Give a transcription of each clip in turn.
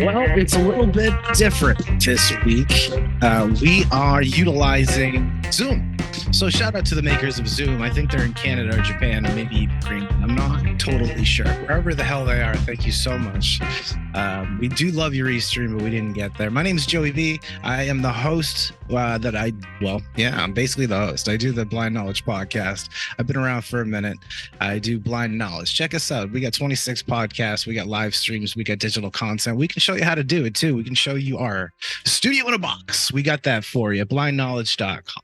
Well, it's a little bit different this week. We are utilizing Zoom. So shout out to the makers of Zoom. I think they're in Canada or Japan or maybe even Greenland. I'm not totally sure. Wherever the hell they are, thank you so much. We do love your Restream, but we didn't get there. My name is Joey V. I am the host I'm basically the host. I do the Blind Knowledge podcast. I've been around for a minute. I do Blind Knowledge. Check us out. We got 26 podcasts. We got live streams. We got digital content. We can show you how to do it too. We can show you our studio in a box. We got that for you. blindknowledge.com.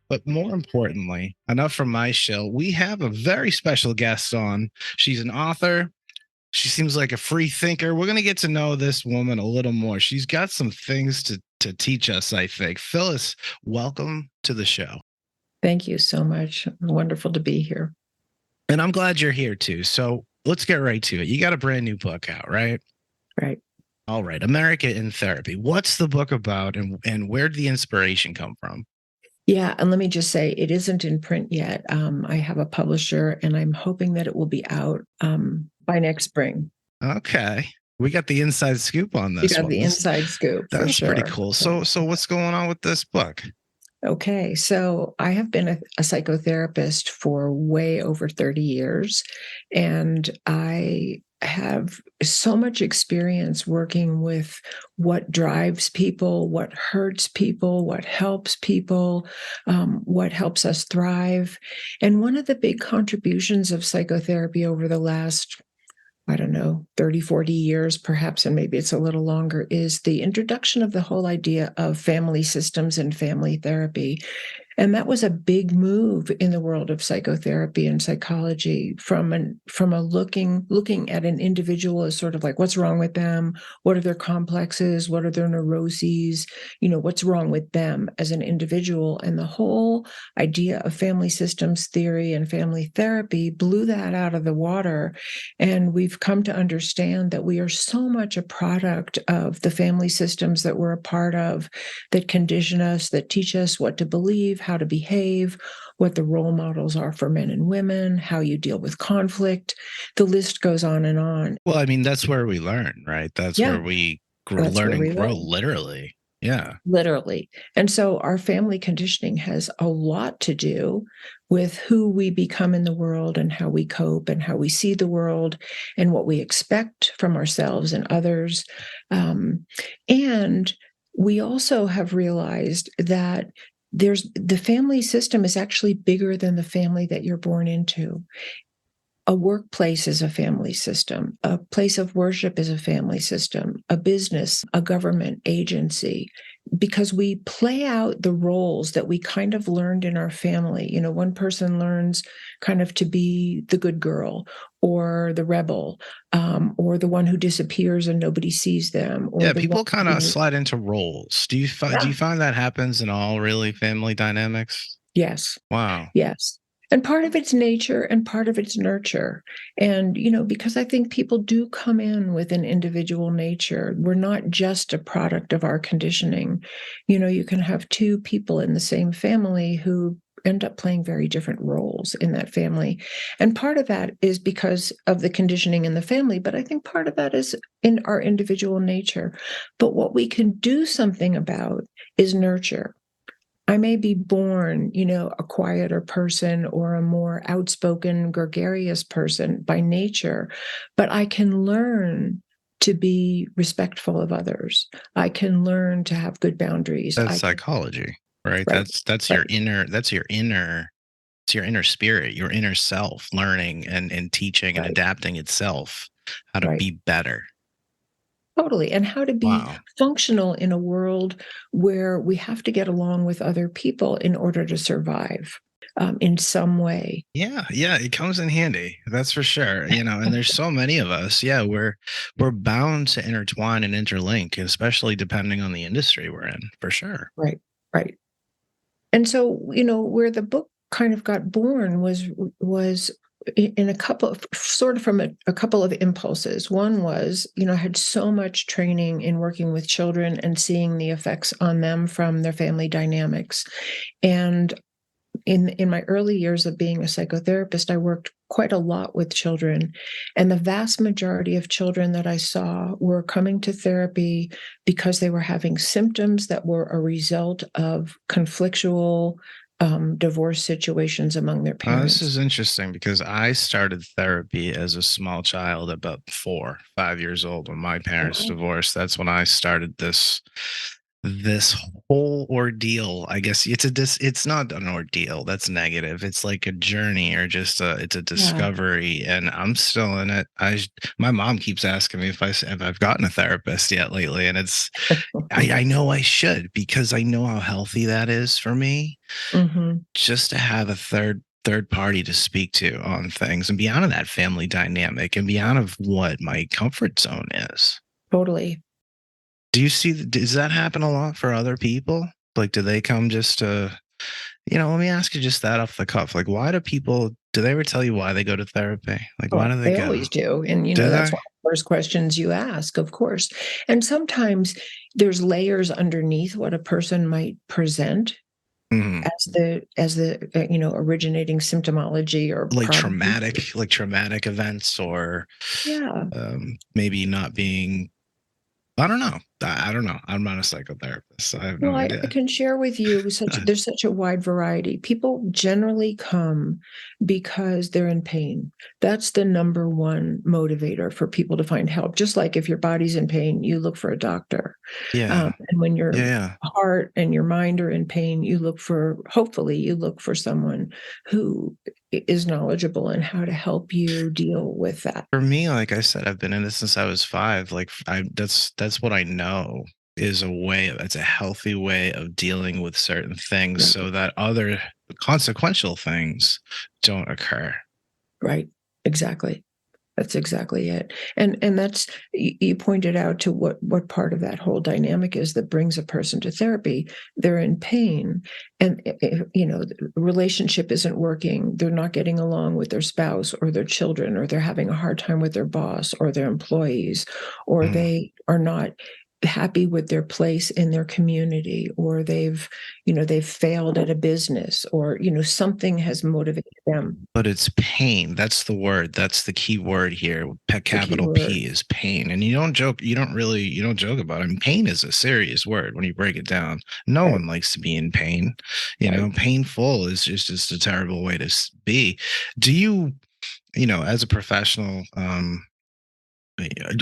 But more importantly, enough from my shill. We have a very special guest on. She's an author. She seems like a free thinker. We're going to get to know this woman a little more. She's got some things to teach us, I think. Phyllis, welcome to the show. Thank you so much. Wonderful to be here. And I'm glad you're here too. So let's get right to it. You got a brand new book out, right? Right. All right. America in Therapy. What's the book about and where did the inspiration come from? Yeah. And let me just say, it isn't in print yet. I have a publisher and I'm hoping that it will be out by next spring. Okay. We got the inside scoop on this. You got the inside scoop. That's sure. Pretty cool. So what's going on with this book? Okay. So I have been a psychotherapist for way over 30 years, and I have so much experience working with what drives people, what hurts people, what helps people, what helps us thrive. And one of the big contributions of psychotherapy over the last 30, 40 years, perhaps, and maybe it's a little longer, is the introduction of the whole idea of family systems and family therapy. And that was a big move in the world of psychotherapy and psychology from a looking at an individual as sort of like, what's wrong with them? What are their complexes? What are their neuroses? What's wrong with them as an individual? And the whole idea of family systems theory and family therapy blew that out of the water. And we've come to understand that we are so much a product of the family systems that we're a part of, that condition us, that teach us what to believe, how to behave, what the role models are for men and women, how you deal with conflict. The list goes on and on. Well, I mean, that's where we learn, right? That's where we grow, literally. Yeah. Literally. And so our family conditioning has a lot to do with who we become in the world and how we cope and how we see the world and what we expect from ourselves and others. And we also have realized that the family system is actually bigger than the family that you're born into. A workplace is a family system. A place of worship is a family system. A business, a government agency, because we play out the roles that we kind of learned in our family. One person learns kind of to be the good girl or the rebel, or the one who disappears and nobody sees them. Or people kind of slide into roles. Do you find that happens in all really family dynamics? Yes. Wow. Yes. And part of it's nature and part of it's nurture. And, because I think people do come in with an individual nature. We're not just a product of our conditioning. You can have two people in the same family who end up playing very different roles in that family. And part of that is because of the conditioning in the family, but I think part of that is in our individual nature. But what we can do something about is nurture. I may be born, a quieter person or a more outspoken, gregarious person by nature, but I can learn to be respectful of others. I can learn to have good boundaries. That's psychology, right? That's your inner spirit, your inner self learning and teaching and adapting itself how to be better. Totally. And how to be functional in a world where we have to get along with other people in order to survive in some way. Yeah, it comes in handy. That's for sure. And there's so many of us. Yeah, we're bound to intertwine and interlink, especially depending on the industry we're in, for sure. Right. And so, where the book kind of got born was in a couple of impulses. One was, I had so much training in working with children and seeing the effects on them from their family dynamics. And in my early years of being a psychotherapist, I worked quite a lot with children, and the vast majority of children that I saw were coming to therapy because they were having symptoms that were a result of conflictual divorce situations among their This parents. is interesting because I started therapy as a small child, about 4, 5 years old, when my parents Wow. divorced. That's when I started this whole ordeal. I guess it's not an ordeal. That's negative. It's like a journey, or just it's a Yeah. discovery, and I'm still in it. My mom keeps asking me if I've gotten a therapist yet lately, and I know I should, because I know how healthy that is for me, Hmm. just to have a third party to speak to on things, and be out of that family dynamic, and be out of what my comfort zone is. Totally. Do you see, does that happen a lot for other people? Like, do they come just to, let me ask you just that off the cuff. Like, why do people, do they ever tell you why they go to therapy? Like, why Oh, do they they go? always do. And, Do that's they? one of the first questions you ask, of course. And sometimes there's layers underneath what a person might present Mhm. as the originating symptomology or Like problem. traumatic events, or Yeah. maybe not being, I don't know. I don't know. I'm not a psychotherapist, so I have Well, no I idea. can share with you there's such a wide variety. People generally come because they're in pain. That's the number one motivator for people to find help. Just like if your body's in pain, you look for a doctor. Yeah. And when your Yeah. Yeah. heart and your mind are in pain, hopefully, you look for someone who is knowledgeable in how to help you deal with that. For me, like I said, I've been in this since I was 5. Like, that's what I know is it's a healthy way of dealing with certain things, Right. so that other consequential things don't occur. Right. Exactly. That's exactly it. And that's you pointed out to what part of that whole dynamic is that brings a person to therapy. They're in pain, and the relationship isn't working. They're not getting along with their spouse or their children, or they're having a hard time with their boss or their employees, or Mhm. they are not happy with their place in their community, or they've failed at a business, or something has motivated them. But it's pain. That's the word. That's the key word here. The key Capital word. P is pain. And you don't joke. You don't joke about it. I mean, pain is a serious word when you break it down. No Right. one likes to be in pain. Right. Painful is just a terrible way to be. Do you, as a professional,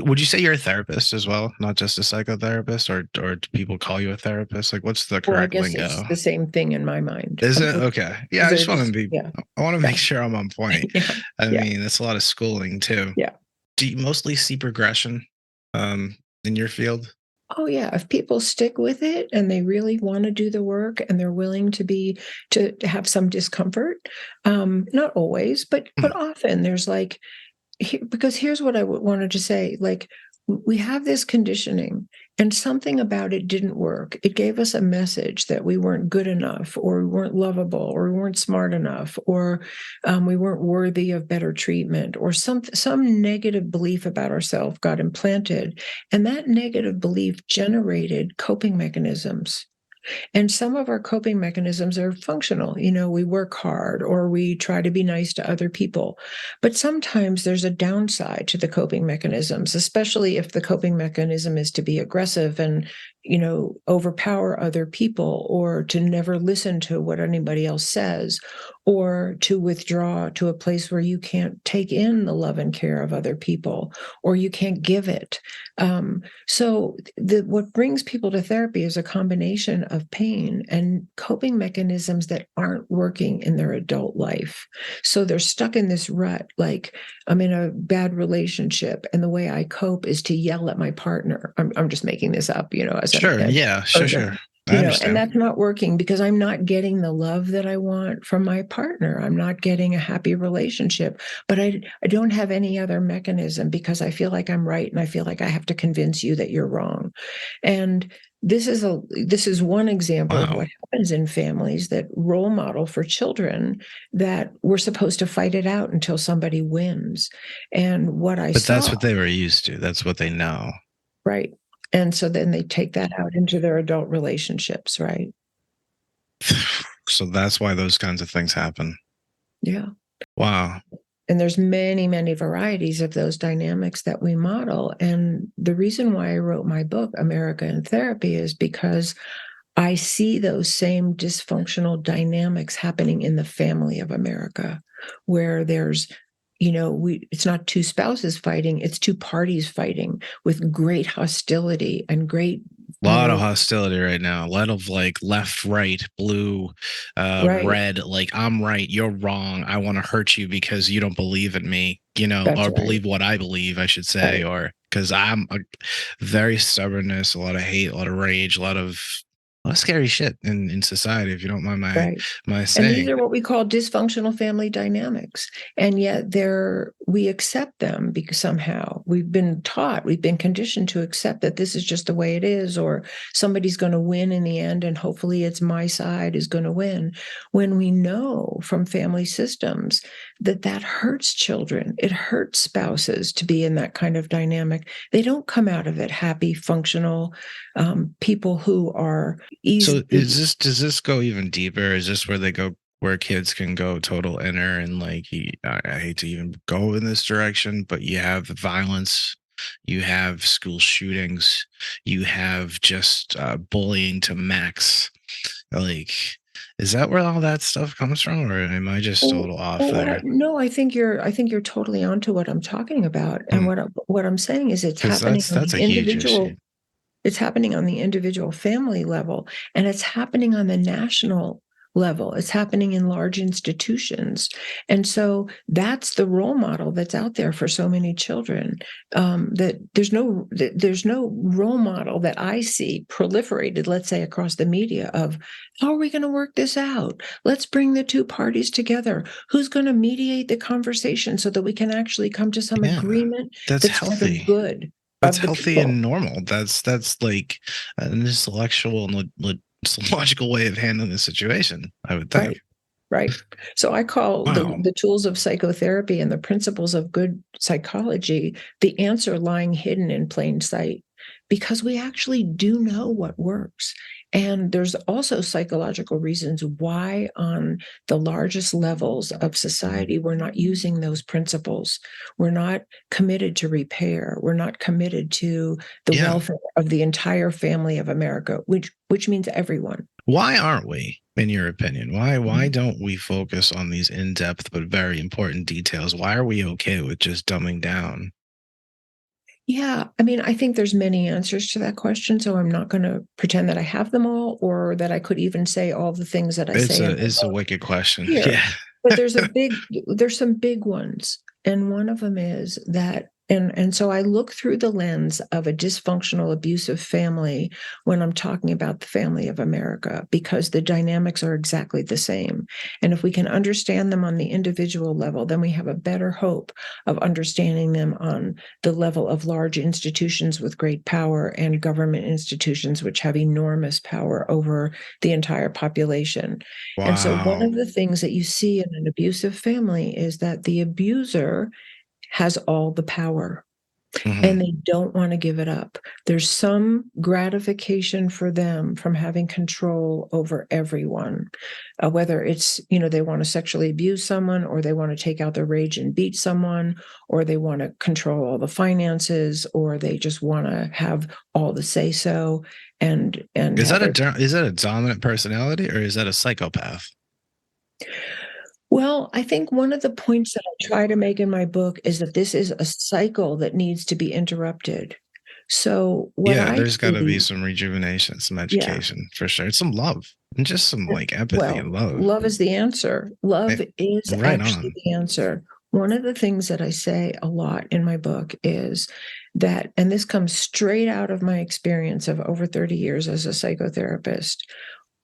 would you say you're a therapist as well, not just a psychotherapist, or do people call you a therapist? Like, what's the Well, I correct guess lingo? it's the same thing in my mind. Is it okay? Yeah, I They're just want to just be. yeah, I want to make yeah, sure I'm on point. yeah, I yeah, mean, that's a lot of schooling too. yeah. Do you mostly see progression, in your field? Oh, yeah, if people stick with it and they really wanna do the work and they're willing to have some discomfort, not always, but Hmm. often there's like because here's what I wanted to say, like, we have this conditioning and something about it didn't work. It gave us a message that we weren't good enough, or we weren't lovable, or we weren't smart enough, or we weren't worthy of better treatment, or some negative belief about ourselves got implanted, and that negative belief generated coping mechanisms. And some of our coping mechanisms are functional. We work hard, or we try to be nice to other people. But sometimes there's a downside to the coping mechanisms, especially if the coping mechanism is to be aggressive and, overpower other people, or to never listen to what anybody else says, or to withdraw to a place where you can't take in the love and care of other people, or you can't give it. So what brings people to therapy is a combination of pain and coping mechanisms that aren't working in their adult life. So they're stuck in this rut, like I'm in a bad relationship, and the way I cope is to yell at my partner. I'm just making this up, as Sure. an Yeah. Sure. person. Sure. I And understand. that's not working because I'm not getting the love that I want from my partner. I'm not getting a happy relationship, but I don't have any other mechanism because I feel like I'm right and I feel like I have to convince you that you're wrong. And this is one example of Wow. what happens in families that role model for children that we're supposed to fight it out until somebody wins. And what I But that's saw, what they were used to. That's what they know. right? And so then they take that out into their adult relationships, right? So that's why those kinds of things happen. Yeah. Wow. And there's many, many varieties of those dynamics that we model. And the reason why I wrote my book, America in Therapy, is because I see those same dysfunctional dynamics happening in the family of America, where there's, it's not two spouses fighting, it's two parties fighting with great hostility and great, A lot of hostility right now. A lot of like left, right, blue, right. red. Like, I'm right, you're wrong. I want to hurt you because you don't believe in me, That's or right. believe what I believe, I should say, Right. or because I'm a very stubbornness, a lot of hate, a lot of rage, a lot of scary shit in society, if you don't mind Right. my And these saying. are what we call dysfunctional family dynamics. And yet we accept them because somehow we've been conditioned to accept that this is just the way it is, or somebody's going to win in the end, and hopefully it's my side is going to win. When we know from family systems that hurts children, it hurts spouses to be in that kind of dynamic. They don't come out of it happy, functional people who are So easy. does this go even deeper? Is this where they go, where kids can go total inner and like, I hate to even go in this direction, but you have violence, you have school shootings, you have just bullying to max. Like, is that where all that stuff comes from, or am I just a little off there? No, I think you're totally onto what I'm talking about. And what I'm saying is it's Because happening on that's the a huge individual, issue. it's happening on the individual family level, and it's happening on the national level. It's happening in large institutions. And so that's the role model that's out there for so many children. That there's no role model that I see proliferated, let's say, across the media of how are we going to work this out? Let's bring the two parties together. Who's going to mediate the conversation so that we can actually come to some Yeah, agreement that's that's for the healthy. good That's of the healthy people? and normal. That's like an intellectual and logical way of handling the situation, I would think. Right. Right. So I call Wow. the tools of psychotherapy and the principles of good psychology the answer lying hidden in plain sight, because we actually do know what works. And there's also psychological reasons why, on the largest levels of society, we're not using those principles. We're not committed to repair. We're not committed to the Yeah. welfare of the entire family of America, which means everyone. Why aren't we, in your opinion? Why don't we focus on these in-depth but very important details? Why are we okay with just dumbing down? Yeah, I mean, I think there's many answers to that question, so I'm not going to pretend that I have them all, or that I could even say all the things that I say in my It's a book wicked question. here. Yeah. But there's some big ones, and one of them is that, and so I look through the lens of a dysfunctional, abusive family when I'm talking about the family of America, because the dynamics are exactly the same. And if we can understand them on the individual level, then we have a better hope of understanding them on the level of large institutions with great power and government institutions which have enormous power over the entire population. And so one Wow. of the things that you see in an abusive family is that the abuser has all the power Hmm. and they don't want to give it up. There's some gratification for them from having control over everyone, whether it's, they want to sexually abuse someone, or they want to take out their rage and beat someone, or they want to control all the finances, or they just want to have all the say so and Is have that their. is that a dominant personality, or is that a psychopath? Well, I think one of the points that I try to make in my book is that this is a cycle that needs to be interrupted. So what Yeah, I there's got to be see, some rejuvenation, some yeah, education for sure. Some love and just some like empathy and well, love. love is the answer. Love is Right actually on. the answer. One of the things that I say a lot in my book is that, and this comes straight out of my experience of over 30 years as a psychotherapist,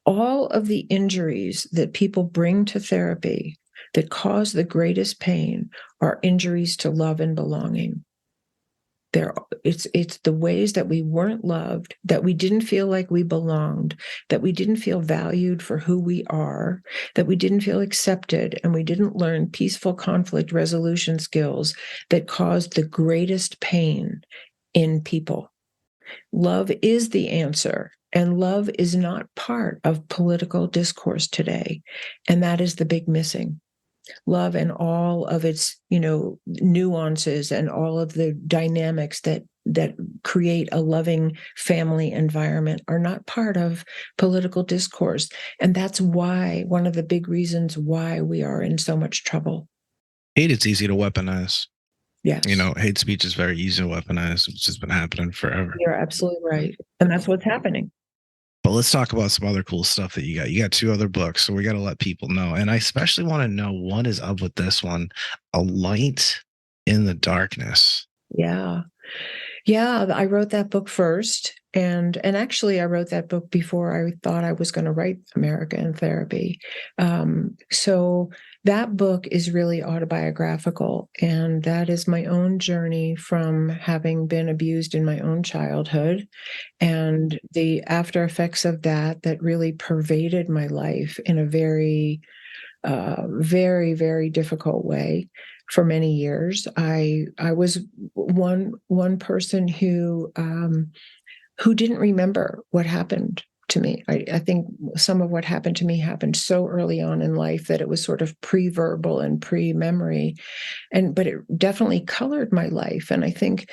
all of the injuries that people bring to therapy that cause the greatest pain are injuries to love and belonging. There, it's the ways that we weren't loved, that we didn't feel like we belonged, that we didn't feel valued for who we are, that we didn't feel accepted, and we didn't learn peaceful conflict resolution skills that caused the greatest pain in people. Love is the answer. And love is not part of political discourse today. And that is the big missing. Love and all of its, nuances and all of the dynamics that create a loving family environment are not part of political discourse. And that's why one of the big reasons why we are in so much trouble. Hate, it's easy to weaponize. Yes. Hate speech is very easy to weaponize. It's just been happening forever. You're absolutely right. And that's what's happening. But let's talk about some other cool stuff that you got. You got 2 other books, so we got to let people know. And I especially want to know what is up with this one, A Light in the Darkness. Yeah. Yeah, I wrote that book first. And actually, I wrote that book before I thought I was going to write America in Therapy. So that book is really autobiographical. And that is my own journey from having been abused in my own childhood and the after effects of that really pervaded my life in a very, very, very difficult way. For many years, I was one person who didn't remember what happened to me. I think some of what happened to me happened so early on in life that it was sort of pre-verbal and pre-memory, but it definitely colored my life. And I think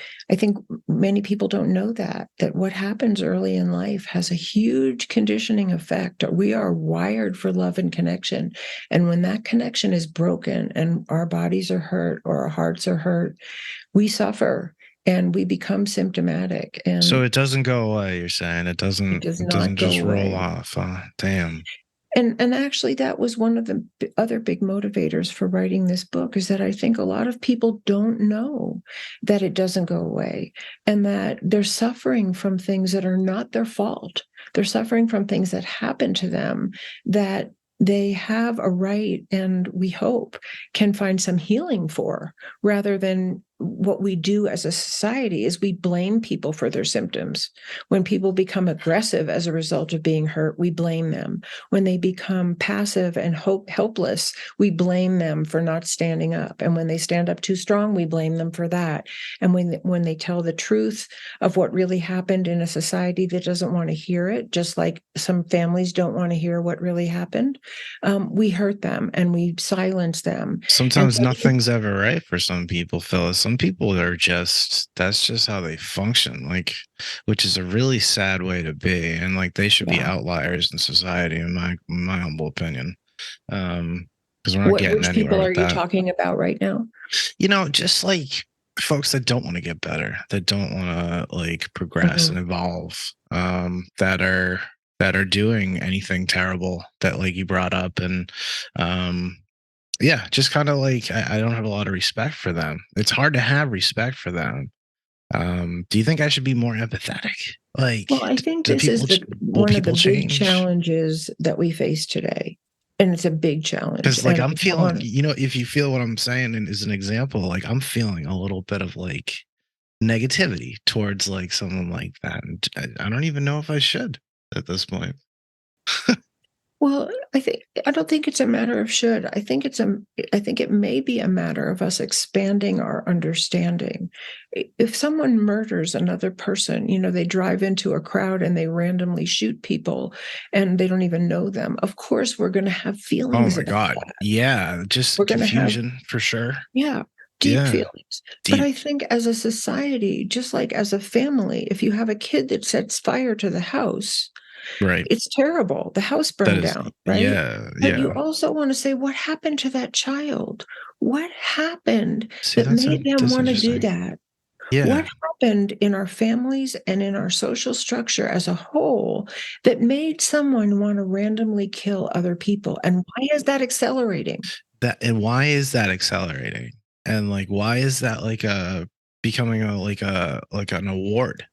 many people don't know that what happens early in life has a huge conditioning effect. We are wired for love and connection. And when that connection is broken and our bodies are hurt or our hearts are hurt, we suffer and we become symptomatic. And so it doesn't go away, you're saying? It doesn't just roll off. Damn. And actually, that was one of the other big motivators for writing this book, is that I think a lot of people don't know that it doesn't go away and that they're suffering from things that are not their fault. They're suffering from things that happen to them that they have a right, and we hope can find some healing for, rather than what we do as a society is we blame people for their symptoms. When people become aggressive as a result of being hurt, we blame them. When they become passive and helpless, we blame them for not standing up. And when they stand up too strong, we blame them for that. And when they tell the truth of what really happened in a society that doesn't want to hear it, just like some families don't want to hear what really happened, we hurt them and we silence them. Sometimes nothing's ever right for some people, Phyllis. Some people that's just how they function, which is a really sad way to be. And they should be outliers in society, in my humble opinion. Because we're not getting which anywhere people with are that. you talking about right now? Just folks that don't want to get better, that don't want to progress and evolve, that are doing anything terrible that you brought up. And yeah, just kind of I don't have a lot of respect for them. It's hard to have respect for them. Do you think I should be more empathetic? Well, I think this is one of the big challenges that we face today. And it's a big challenge. Because I'm feeling, if you feel what I'm saying, and as an example, I'm feeling a little bit of negativity towards someone like that. And I don't even know if I should at this point. Well, I don't think it's a matter of should. I think it may be a matter of us expanding our understanding. If someone murders another person, they drive into a crowd and they randomly shoot people and they don't even know them. Of course, we're going to have feelings. Oh my God. That. Yeah. Just confusion for sure. Yeah. Deep feelings. But I think as a society, just like as a family, if you have a kid that sets fire to the house, right, it's terrible. The house burned down, right? Yeah. But you also want to say, what happened to that child? What happened that made them want to do that? Yeah. What happened in our families and in our social structure as a whole that made someone want to randomly kill other people? And why is that accelerating? Why is that accelerating? And why is that becoming an award?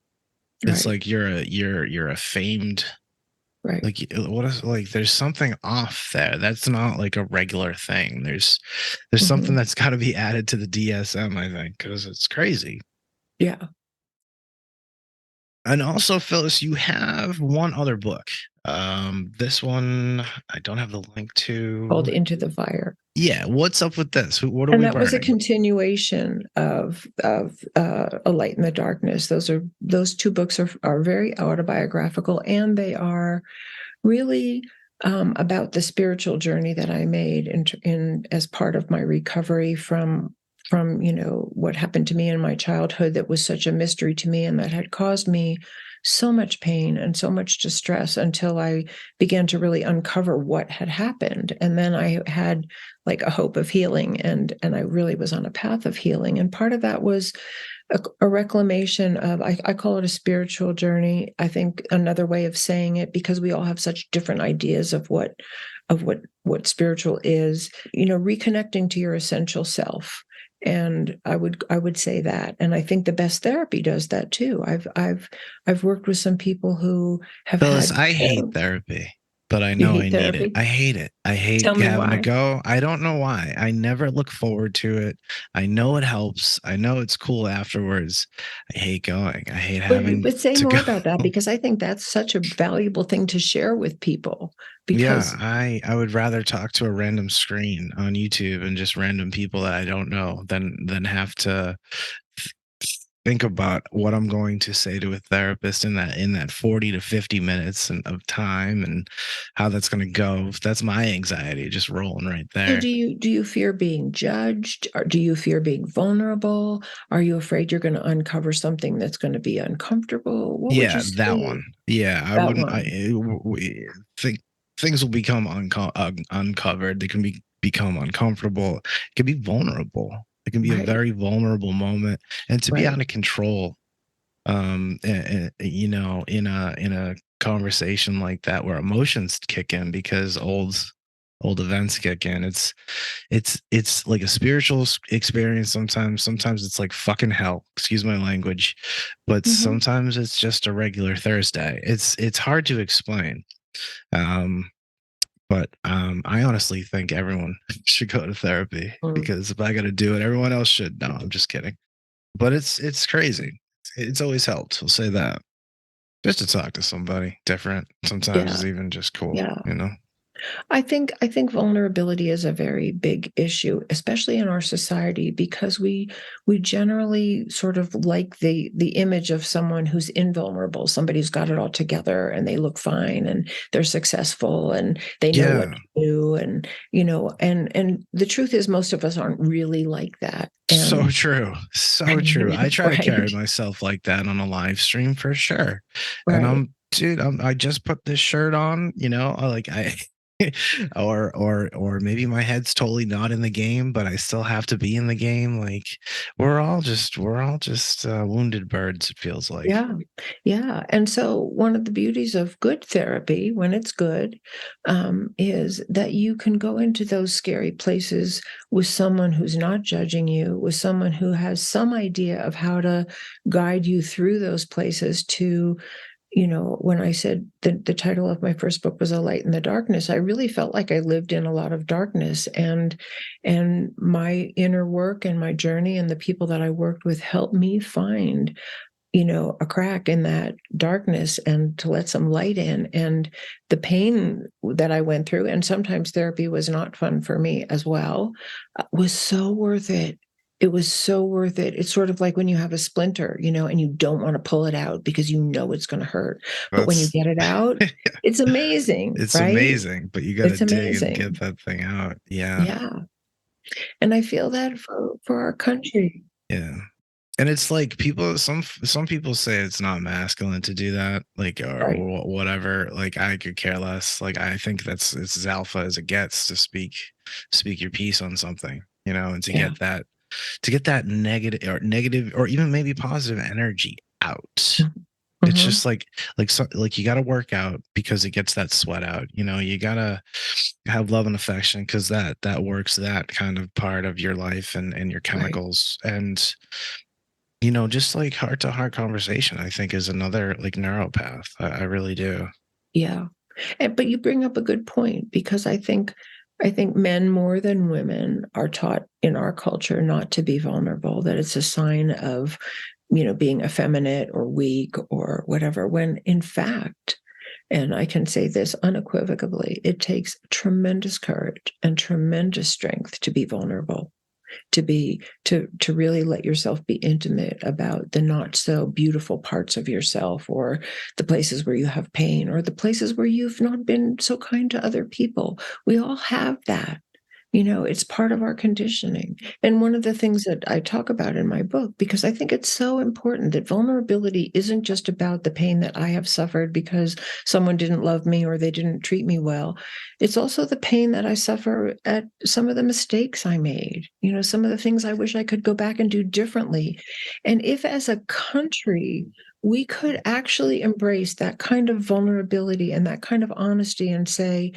It's right. You're a famed, right? What is there's something off there. That's not a regular thing. There's something that's got to be added to the DSM, I think, because it's crazy. Yeah. And also, Phyllis, you have one other book This one I don't have the link called to. Into the Fire. Yeah, what's up with this? What are And we that was a burning? continuation of A Light in the Darkness. Those two books are very autobiographical, and they are really about the spiritual journey that I made in as part of my recovery from what happened to me in my childhood that was such a mystery to me and that had caused me so much pain and so much distress until I began to really uncover what had happened. And then I had like a hope of healing, and I really was on a path of healing. And part of that was a reclamation of, I call it a spiritual journey. I think another way of saying it, because we all have such different ideas of what spiritual is, reconnecting to your essential self. And I would say that. And I think the best therapy does that too. I've worked with some people who have Phyllis, had I hate therapy, but I you know I hate need it. therapy. I hate it. I Tell hate me having to why. go. I don't know why. I never look forward to it. I know it helps. I know it's cool afterwards. I hate going. I hate having But say to go. more about that, because I think that's such a valuable thing to share with people. Yeah, Because I would rather talk to a random screen on YouTube and just random people that I don't know than have to think about what I'm going to say to a therapist in that 40 to 50 minutes of time and how that's going to go. That's my anxiety just rolling right so there. do you fear being judged, or do you fear being vulnerable? Are you afraid you're going to uncover something that's going to be uncomfortable? What would you Yeah, that say? one. Yeah, I That wouldn't. one, Think things will become uncovered. They can become uncomfortable. It can be vulnerable. It can be a right? very vulnerable moment, and to be Right. out of control. In a conversation like that where emotions kick in because old events kick in. It's like a spiritual experience sometimes it's like fucking hell, excuse my language, but Hmm. sometimes it's just a regular Thursday. It's hard to explain. um but I honestly think everyone should go to therapy, Mm. because if I got to do it, everyone else should. No, I'm just kidding. But it's crazy. It's always helped, we'll say that. Just to talk to somebody different sometimes Yeah. is even just cool, Yeah. you know? I think vulnerability is a very big issue, especially in our society, because we generally sort of like the image of someone who's invulnerable, somebody who's got it all together and they look fine and they're successful and they know what Yeah. to do, and and the truth is most of us aren't really like that. So And true. So true. I try to carry right, myself like that on a live stream for sure. And right. dude, I just put this shirt on, like I or maybe my head's totally not in the game, but I still have to be in the game. Like we're all just wounded birds, it feels like. Yeah, yeah. And so one of the beauties of good therapy, when it's good, is that you can go into those scary places with someone who's not judging you, with someone who has some idea of how to guide you through those places to, when I said the title of my first book was A Light in the Darkness, I really felt like I lived in a lot of darkness, and my inner work and my journey and the people that I worked with helped me find a crack in that darkness and to let some light in. And the pain that I went through, and sometimes therapy was not fun for me as well, was so worth it. It was so worth it. It's sort of like when you have a splinter, and you don't want to pull it out because you know it's going to hurt. But when you That's get it out, it's amazing, it's right? amazing, but you got to It's dig and get amazing. that thing out. Yeah. Yeah. And I feel that for our country. Yeah. And it's like some people say it's not masculine to do that, like Right. or whatever. Like I could care less. Like I think it's as alpha as it gets to speak your piece on something, and to Yeah. get that negative or even maybe positive energy out. It's Hmm. just like you got to work out because it gets that sweat out. You got to have love and affection because that works that kind of part of your life and your Right. chemicals. And just like heart to heart conversation, I think is another like neuropath. I really do. Yeah. But you bring up a good point, because I think men more than women are taught in our culture not to be vulnerable, that it's a sign of, being effeminate or weak or whatever, when in fact, And I can say this unequivocally, it takes tremendous courage and tremendous strength to be vulnerable, to really let yourself be intimate about the not so beautiful parts of yourself, or the places where you have pain, or the places where you've not been so kind to other people. We all have that. It's part of our conditioning. And one of the things that I talk about in my book, because I think it's so important, that vulnerability isn't just about the pain that I have suffered because someone didn't love me or they didn't treat me well. It's also the pain that I suffer at some of the mistakes I made, some of the things I wish I could go back and do differently. And if as a country, we could actually embrace that kind of vulnerability and that kind of honesty and say,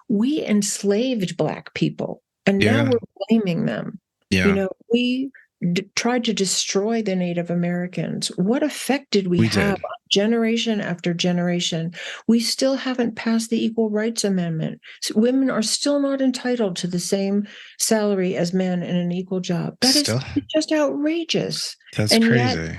we enslaved Black people. And now Yeah. we're blaming them. Yeah. We tried to destroy the Native Americans. What effect did we We have did. on generation after generation? We still haven't passed the Equal Rights Amendment. So women are still not entitled to the same salary as men in an equal job. That is Still, just outrageous. that's And yet, crazy.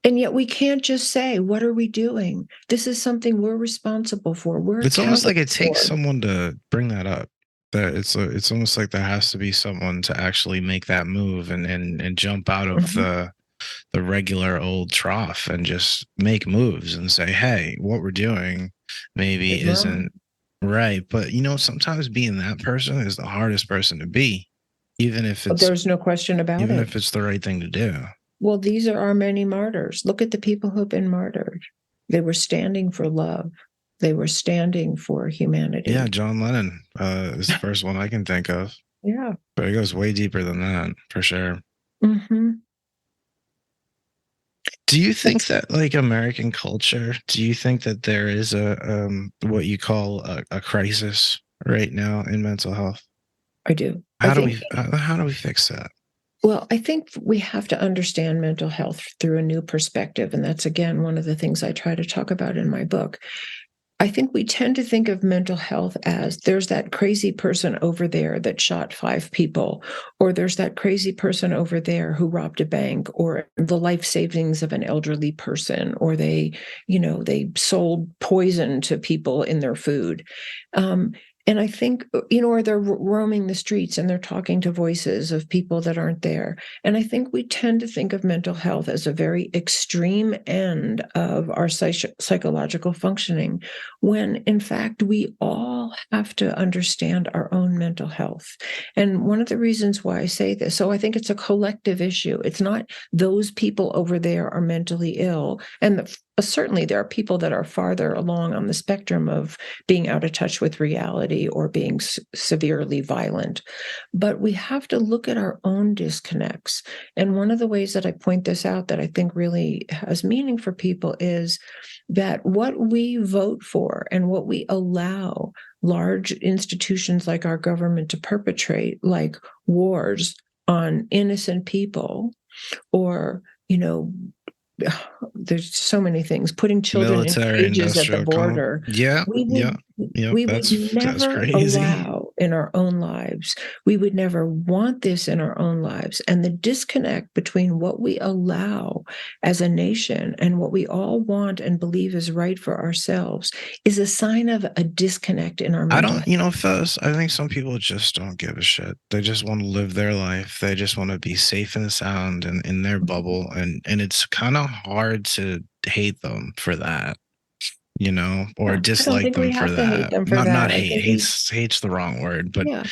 and yet we can't just say, what are we doing? This is something we're responsible for. We're It's almost like accountable it takes for. someone to bring that up. That it's almost like there has to be someone to actually make that move and jump out of Mhm. the regular old trough and just make moves and say, hey, what we're doing maybe Is wrong. isn't right. But sometimes being that person is the hardest person to be, even if But there's no question about it. it's the right thing to do. Well, these are our many martyrs. Look at the people who've been martyred. They were standing for love. They were standing for humanity. Yeah, John Lennon is the first one I can think of. Yeah. But it goes way deeper than that, for sure. Mm-hmm. Do you think that, like, American culture, do you think that there is a what you call a crisis right now in mental health? I do. How do we how do we fix that? Well, I think we have to understand mental health through a new perspective. And that's, again, one of the things I try to talk about in my book. I think we tend to think of mental health as there's that crazy person over there that shot 5 people, or there's that crazy person over there who robbed a bank, or the life savings of an elderly person, or they sold poison to people in their food. And I think, or they're roaming the streets and they're talking to voices of people that aren't there. And I think we tend to think of mental health as a very extreme end of our psychological functioning, when in fact we all have to understand our own mental health. And one of the reasons why I say this, so I think it's a collective issue. It's not those people over there are mentally ill. And certainly there are people that are farther along on the spectrum of being out of touch with reality or being severely violent. But we have to look at our own disconnects. And one of the ways that I point this out that I think really has meaning for people is that what we vote for and what we allow large institutions like our government to perpetrate, like wars on innocent people, or there's so many things, putting children in Military cages at the industrial border. Yeah, we yeah, would yeah. we would That's never crazy. allow in our own lives. We would never want this in our own lives. And the disconnect between what we allow as a nation and what we all want and believe is right for ourselves is a sign of a disconnect in our I mental don't, health. Phyllis, I think some people just don't give a shit. They just want to live their life. They just want to be safe and sound and in their bubble. And it's kind of hard to hate them for that, or Yeah, I don't dislike think them we for have to hate that. them for Not that. I hate. think we, Hate's the wrong word, but yeah,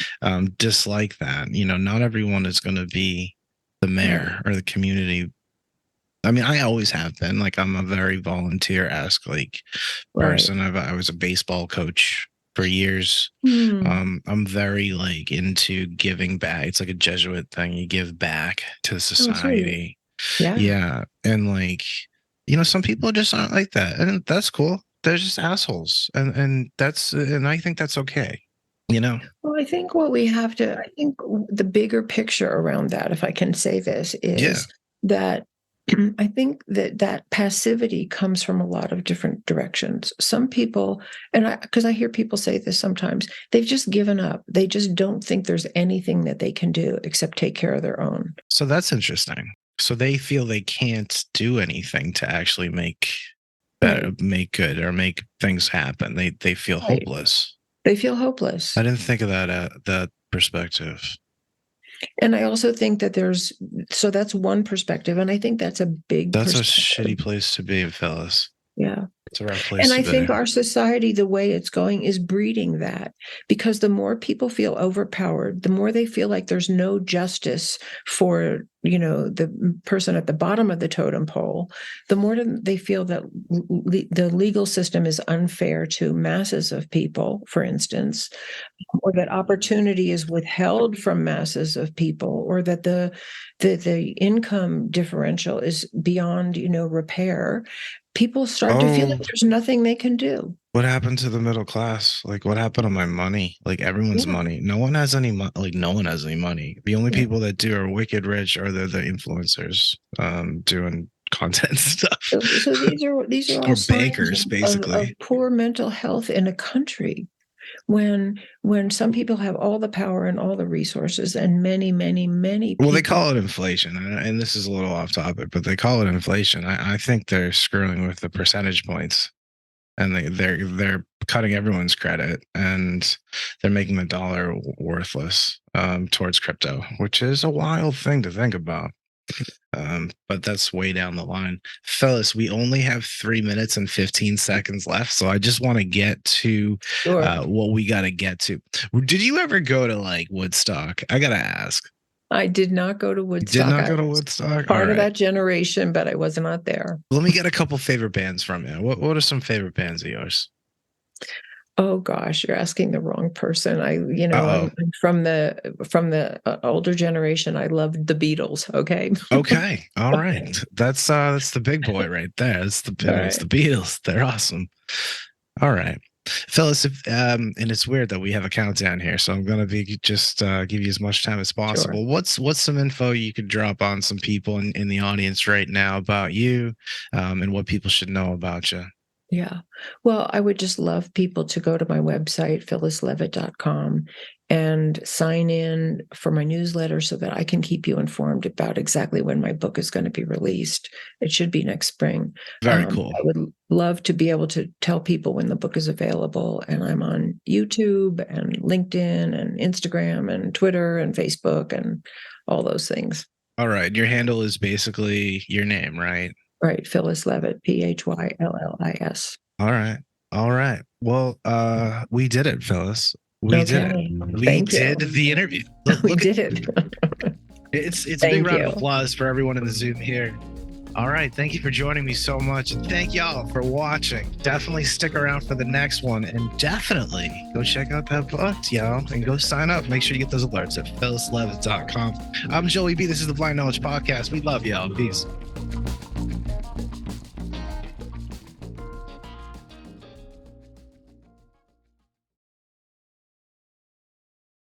dislike that. Not everyone is going to be the right, mayor or the community. I mean, I always have been. Like, I'm a very volunteer-esque, like, right. person. I was a baseball coach for years. Hmm. I'm very, like, into giving back. It's like a Jesuit thing. You give back to Oh, sweet. society. Yeah. Yeah. And, like, some people just aren't like that. And that's cool. They're just assholes. And I think that's okay. You know? Well, I think the bigger picture around that, if I can say this, Yeah. is that I think that passivity comes from a lot of different directions. Some people, because I hear people say this sometimes, they've just given up. They just don't think there's anything that they can do except take care of their own. So that's interesting. So they feel they can't do anything to actually make make good or make things happen. They feel hopeless. They feel hopeless. I didn't think of that perspective. And I also think that that's one perspective. And I think that's a big That's a shitty place to be, Phyllis. Yeah. It's a rough place and to I be. think our society, the way it's going, is breeding that, because the more people feel overpowered, the more they feel like there's no justice for, the person at the bottom of the totem pole, the more they feel that the legal system is unfair to masses of people, for instance, or that opportunity is withheld from masses of people, or that the income differential is beyond, repair. People start to feel like there's nothing they can do. What happened to the middle class? Like, what happened to my money? Like, everyone's money. No one has any money. Like, no one has any money. The only people that do are wicked rich, or they're the influencers doing content stuff. So these are all or bankers, basically, of poor mental health in a country. When some people have all the power and all the resources, and many people. Well, they call it inflation, and this is a little off topic, but they call it inflation. I think they're screwing with the percentage points, and they're cutting everyone's credit, and they're making the dollar worthless towards crypto, which is a wild thing to think about. But that's way down the line. Phyllis, we only have 3 minutes and 15 seconds left, so I just want to get to what we got to get to. Did you ever go to like Woodstock? I gotta ask. I did not go to Woodstock. You did not go to Woodstock? Part of that generation, but I was not there. Let me get a couple favorite bands from you. What are some favorite bands of yours? Oh gosh, you're asking the wrong person. I'm from the older generation. I loved the Beatles. Okay. Okay. All right. That's the big boy right there. It's the Beatles. They're awesome. All right. Phyllis, and it's weird that we have a countdown here, so I'm gonna be just give you as much time as possible. Sure. What's some info you could drop on some people in the audience right now about you, and what people should know about you? Yeah. Well, I would just love people to go to my website, phyllislevitt.com, and sign in for my newsletter so that I can keep you informed about exactly when my book is going to be released. It should be next spring. Very cool. I would love to be able to tell people when the book is available. And I'm on YouTube and LinkedIn and Instagram and Twitter and Facebook and all those things. All right. Your handle is basically your name, right? Right. Phyllis Levitt, Phyllis. All right. Well, we did it, Phyllis. We did it. We did the interview. We did it. It's a big round of applause for everyone in the Zoom here. All right. Thank you for joining me so much. And thank y'all for watching. Definitely stick around for the next one. And definitely go check out that book, y'all. And go sign up. Make sure you get those alerts at phyllislevitt.com. I'm Joey B. This is the Blind Knowledge Podcast. We love y'all. Peace.